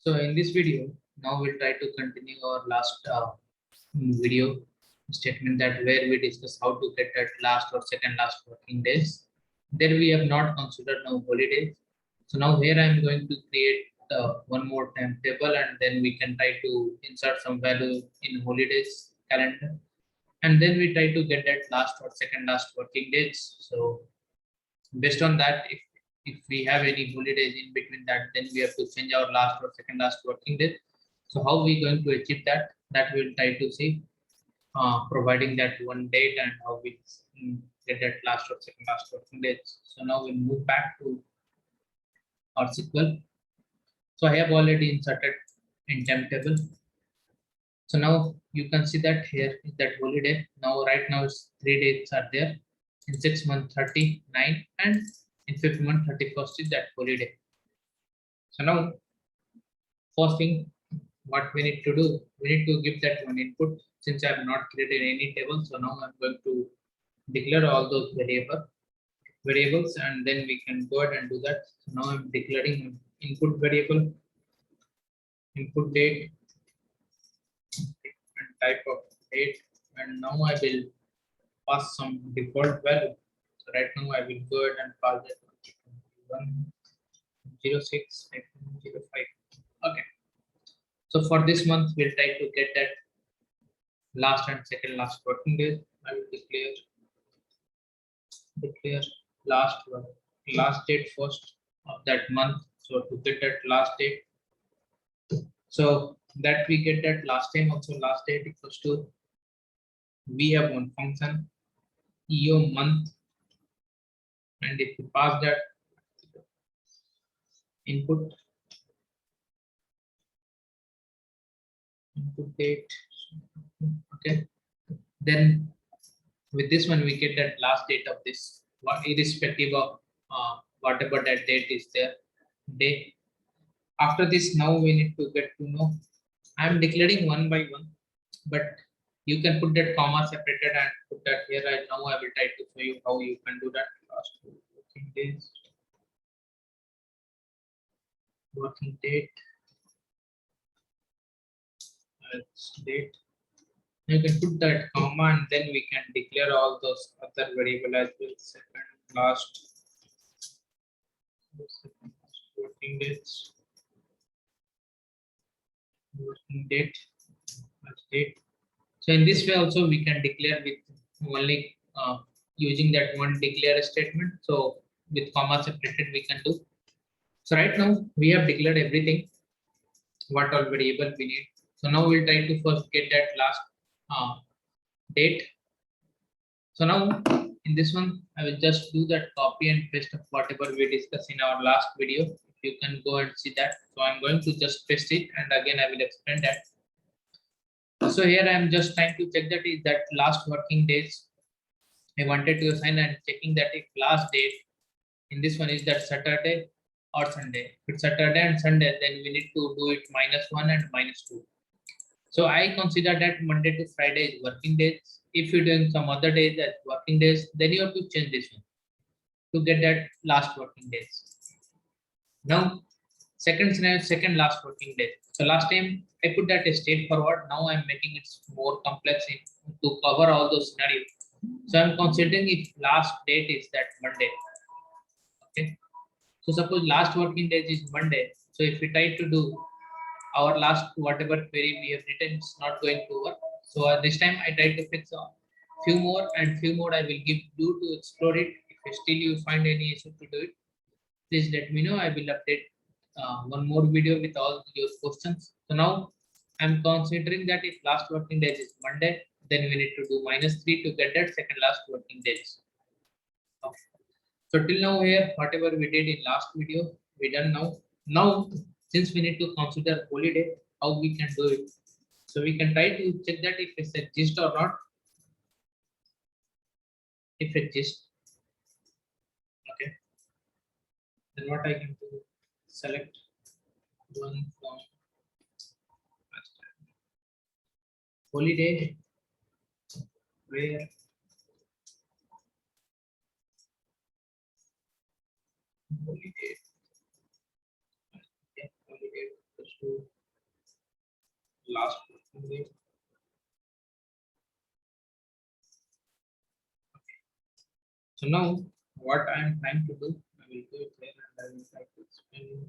So in this video, now we'll try to continue our last video statement that where we discuss how to get at last or second last working days. There we have not considered now holidays. So now here I am going to create one more timetable and then we can try to insert some value in holidays calendar. And then we try to get at last or second last working days. So based on that, if we have any holidays in between that, then we have to change our last or second last working day. So how we going to achieve that we'll try to see, providing that one date and how we get that last or second last working days. So now we'll move back to our SQL. So I have already inserted in timetable. So now you can see that here is that holiday. Now right now it's 3 dates are there. In 6 month 39 and in 5th month 31st is that holiday. So now first thing what we need to do, we need to give that one input. Since I have not created any table, so now I'm going to declare all those variables and then we can go ahead and do that. So now I'm declaring input variable, input date and type of date, and now I will pass some default value. So right now I will go ahead and pass that 106.05. Okay. So for this month, we'll try to get that last and second last working days. I will declare last date first of that month. So to get that last date, so that we get that last time also last date equals to, we have one function EO month, and if you pass that input date, okay, then with this one we get that last date of this, irrespective of whatever that date is there, day. After this, now we need to get to know, I am declaring one by one, but you can put that comma separated and put that here. Right now I will try to show you how you can do that. Last working days, working date, date. You can put that comma and then we can declare all those other variable as well. Second last working dates, working date, last date. So in this way also we can declare with only using that one declare statement. So with comma separated we can do. So right now we have declared everything, what all variable we need. So now we'll try to first get that last date. So now in this one, I will just do that copy and paste of whatever we discussed in our last video. If you can go and see that. So I'm going to just paste it and again I will explain that. So here I am just trying to check that is that last working days I wanted to assign, and checking that if last date in this one is that Saturday or Sunday. If it's Saturday and Sunday, then we need to do it -1 and -2. So I consider that Monday to Friday is working days. If you're doing some other days as working days, then you have to change this one to get that last working days. Now, second scenario, second last working day. So last time I put that as straightforward. Now I'm making it more complex to cover all those scenarios. So I'm considering if last date is that Monday. Okay. So suppose last working day is Monday. So if we try to do our last whatever query we have written, it's not going to work. So this time I try to fix a few more I will give you to explore it. If still you find any issue to do it, please let me know. I will update one more video with all your questions. So now I'm considering that if last working day is Monday, then we need to do -3 to get that second last working days. Okay. So till now here, whatever we did in last video, we done now. Now, since we need to consider holiday, how we can do it? So we can try to check that if it's exist or not. If it exists, okay. Then what I can do? Select one from holiday, where holiday, okay, holiday last working day. So now what I am trying to do, I will do it here and I will try to explain.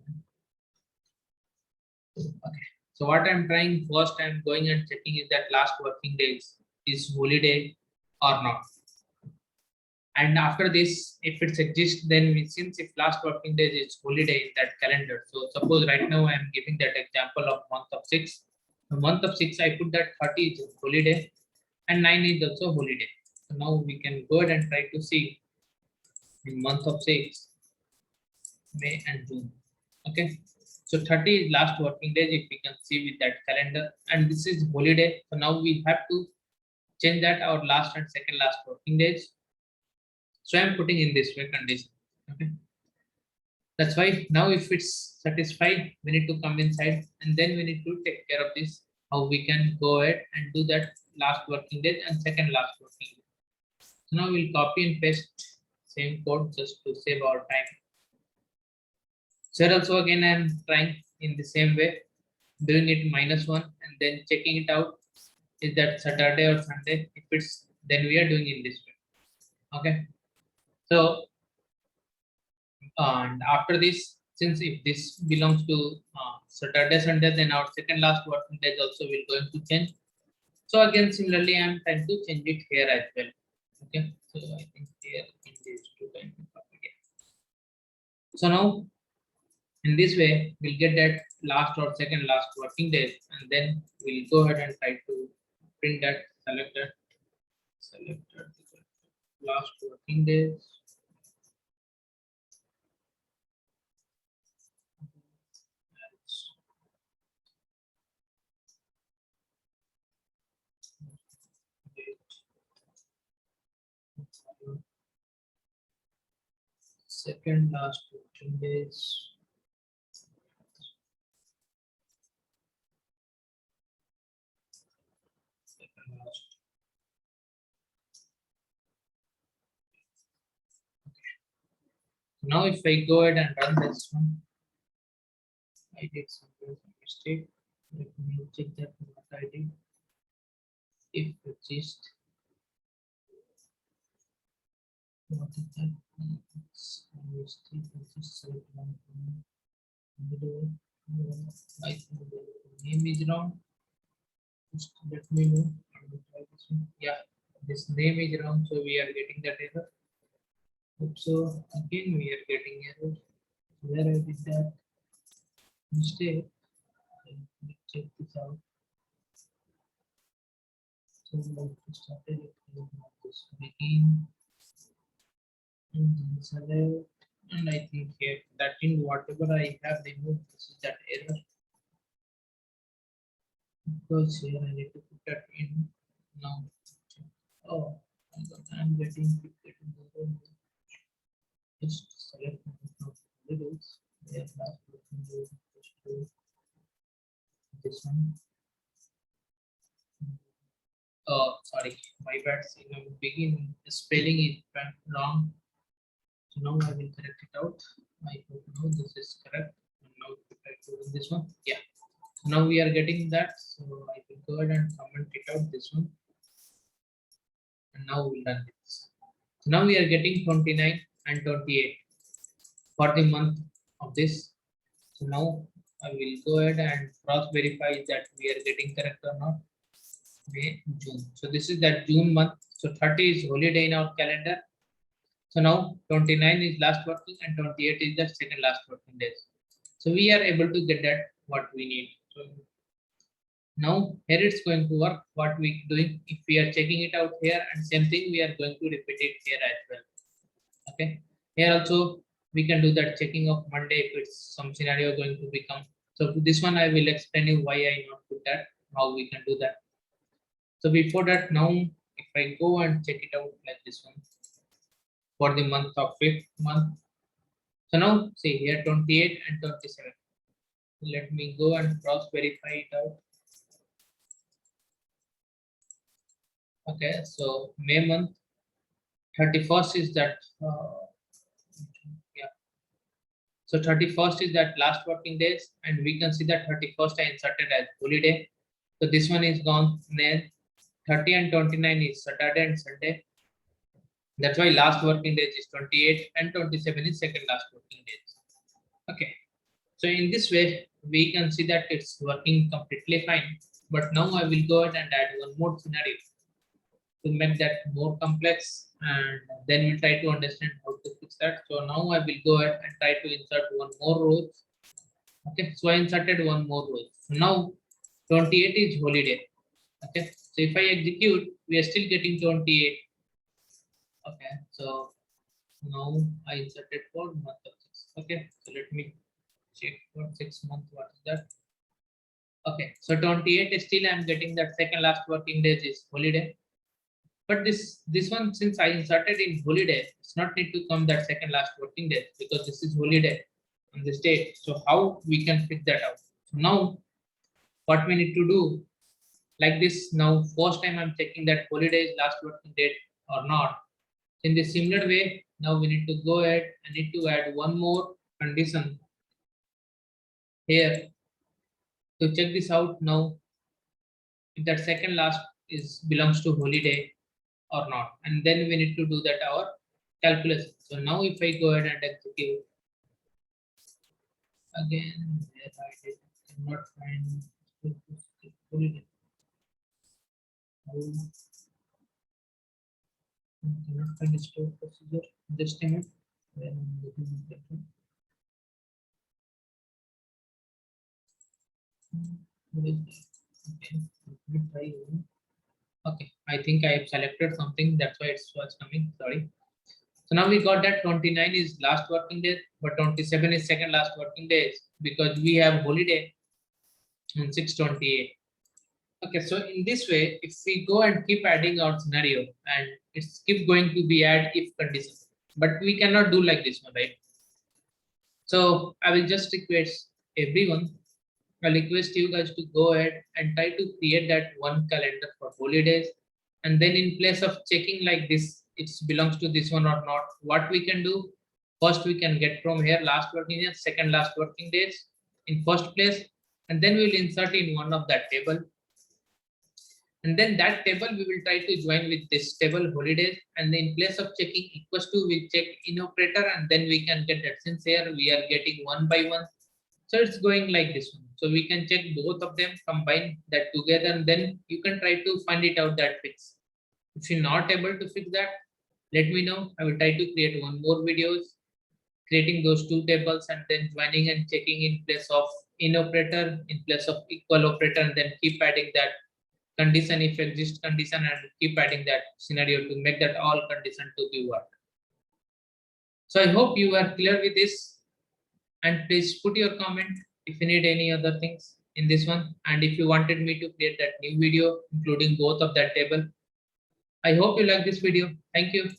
Okay. So what I'm trying first, I'm going and checking is that last working day is holiday or not. And after this, if it exists, then since if last working day is holiday in that calendar. So suppose right now I am giving that example of month of 6. The month of 6, I put that 30 is holiday and 9 is also holiday. So now we can go ahead and try to see in month of 6, May and June. Okay. So 30 is last working days if we can see with that calendar, and this is holiday. So now we have to change that our last and second last working days. So I'm putting in this way condition. Okay. That's why now if it's satisfied, we need to come inside and then we need to take care of this. How we can go ahead and do that last working day and second last working day. So now we'll copy and paste same code just to save our time. So here also again I am trying in the same way, doing it -1 and then checking it out. Is that Saturday or Sunday? If it's, then we are doing in this way. Okay. So and after this, since if this belongs to Saturday, Sunday, then our second last working day also will going to change. So again, similarly, I am trying to change it here as well. Okay. So I think here in these two kind of again. So now in this way, we'll get that last or second last working days, and then we'll go ahead and try to print that selected last working days. Second last working days. Second last. Now if I go ahead and run this one, I did some mistake. Let me check that what I did. If exist, what is that? It's a mistake. I just select one middle. I think the name is wrong. Just let me know. I will try this one. Yeah, this name is wrong, so we are getting that error. So again we are getting error. Where I did that mistake. Let me check this out. So I started it this begin and then select, and I think here that in whatever I have removed, this is that error. Because here I need to put that in now. Oh, I'm getting just select labels. There last this one. Oh, sorry, my bad. Begin the spelling is wrong. So now I will correct it out. I hope now this is correct. And now if I go in this one, yeah. So now we are getting that. So I will go ahead and comment it out this one. And now we'll run this. So now we are getting 29 and 28 for the month of this. So now I will go ahead and cross verify that we are getting correct or not. May, June. So this is that June month. So 30 is holiday in our calendar. So now 29 is last working and 28 is the second last working days. So we are able to get that what we need. So now here it's going to work. What we doing if we are checking it out here, and same thing we are going to repeat it here as well. Okay. Here also we can do that checking of Monday if it's some scenario going to become. So this one I will explain you why I not put that, how we can do that. So before that, now if I go and check it out like this one for the month of 5th month. So now see here 28 and 27. Let me go and cross verify it out. Okay, so May month 31st is that yeah. So 31st is that last working days, and we can see that 31st I inserted as holiday. So this one is gone. Then 30 and 29 is Saturday and Sunday. That's why last working days is 28 and 27 is second last working days. Okay. So in this way, we can see that it's working completely fine. But now I will go ahead and add one more scenario to make that more complex, and then we'll try to understand how to fix that. So now I will go ahead and try to insert one more row. Okay, so I inserted one more row. So now 28 is holiday. Okay, so if I execute, we are still getting 28. Okay, so now I inserted for month of 6. Okay, so let me check for 6 months. What is that? Okay, so 28 is still I'm getting that second last working days is holiday. But this one, since I inserted in holiday, it's not need to come that second last working day because this is holiday on this date. So how we can fix that out? So now what we need to do, like this, now first time I'm checking that holiday is last working date or not. In the similar way, now we need to go ahead and need to add one more condition here to check this out. Now if that second last is belongs to holiday or not, and then we need to do that our calculation. So now if I go ahead and execute again, where I did cannot find holiday. I cannot find the store procedure. Just a minute. Where I'm looking at that one. What is that? Okay, let me try again. Okay, I think I have selected something. That's why it's what's coming. Sorry. So now we got that 29 is last working day, but 27 is second last working days because we have holiday on 6/28. Okay, so in this way, if we go and keep adding our scenario and it's keep going to be add if condition, but we cannot do like this one, right? So I will just request everyone, I'll request you guys to go ahead and try to create that one calendar for holidays. And then in place of checking like this, it belongs to this one or not, what we can do, first we can get from here last working days, second last working days in first place, and then we'll insert in one of that table. And then that table we will try to join with this table holidays, and in place of checking equals to, we check in operator, and then we can get that. Since here we are getting one by one, so it's going like this one. So we can check both of them, combine that together, and then you can try to find it out that fix. If you're not able to fix that, let me know. I will try to create one more videos creating those two tables and then joining and checking in place of in operator, in place of equal operator, and then keep adding that condition if exist condition, and keep adding that scenario to make that all condition to be work. So I hope you are clear with this, and please put your comment if you need any other things in this one, and if you wanted me to create that new video including both of that table. I hope you like this video. Thank you.